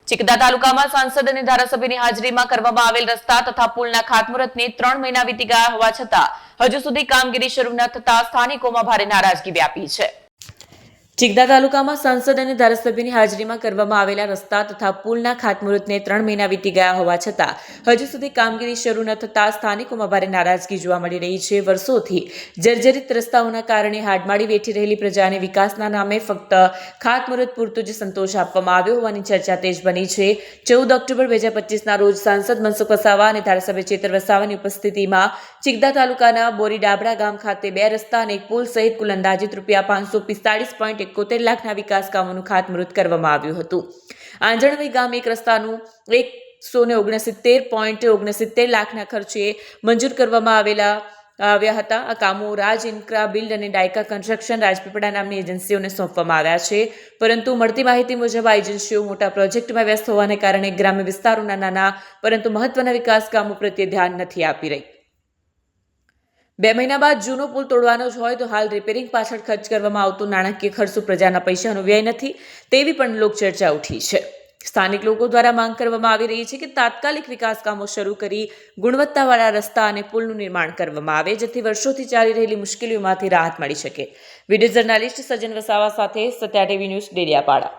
ચિકદા તાલુકામાં સાંસદ અને ધારાસભ્યની હાજરીમાં કરવામાં આવેલ રસ્તા તથા પુલના ખાતમુહૂર્તને 3 મહિના વીતી ગયા હોવા છતાં હજુ સુધી કામગીરી શરૂ ન થતા સ્થાનિકોમાં ભારે નારાજગી વ્યાપી છે। ચિકદા તાલુકામાં સાંસદ અને ધારાસભ્યની હાજરીમાં કરવામાં આવેલા રસ્તા તથા પુલના ખાતમુહૂર્તને 3 મહિના વીતી ગયા હોવા છતાં હજુ સુધી કામગીરી શરૂ ન થતા સ્થાનિકોમાં ભારે નારાજગી જોવા મળી રહી છે। વર્ષોથી જર્જરિત રસ્તાઓના કારણે હાડમાળી વેઠી રહેલી પ્રજાને વિકાસના નામે ફક્ત ખાતમુહૂર્ત પૂરતું જ સંતોષ આપવામાં આવ્યો હોવાની ચર્ચા તેજ બની છે। 14 ઓક્ટોબર 2025ના રોજ સાંસદ મનસુખ વસાવા અને ધારાસભ્ય ચેતર વસાવાની ઉપસ્થિતિમાં ચિકદા તાલુકાના બોરી ડાબડા ગામ ખાતે 2 રસ્તા અને એક પુલ સહિત કુલ અંદાજિત ₹545.71 લાખના વિકાસ કામોનું ખાતમુહૂર્ત કરવામાં આવ્યું હતું। આંજણવી ગામ એક રસ્તાનું 169.69 લાખના ખર્ચે મંજૂર કરવામાં આવ્યા હતા। આ કામો રાજ ઇન્ફ્રા બિલ્ડ અને ડાયકા કન્સ્ટ્રક્શન રાજપીપળા નામની એજન્સીઓને સોંપવામાં આવ્યા છે, પરંતુ મળતી માહિતી મુજબ આ એજન્સીઓ મોટા પ્રોજેક્ટમાં વ્યસ્ત હોવાને કારણે ગ્રામ્ય વિસ્તારોના નાના પરંતુ મહત્વના વિકાસ કામો પ્રત્યે ધ્યાન નથી આપી રહી। 2 મહિના બાદ જૂનો પુલ તોડવાનો જ હોય તો હાલ રિપેરિંગ પાછળ ખર્ચ કરવામાં આવતું નાણાકીય ખર્ચું પ્રજાના પૈસાનો વ્યય નથી તેવી પણ લોકચર્ચા ઉઠી છે। સ્થાનિક લોકો દ્વારા માંગ કરવામાં આવી રહી છે કે તાત્કાલિક વિકાસ કામો શરૂ કરી ગુણવત્તાવાળા રસ્તા અને પુલનું નિર્માણ કરવામાં આવે, જેથી વર્ષોથી ચાલી રહેલી મુશ્કેલીઓમાંથી રાહત મળી શકે। વિડીયો જર્નાલિસ્ટ સજન વસાવા સાથે સત્યા ટીવી ન્યૂઝ ડેડિયાપાડા।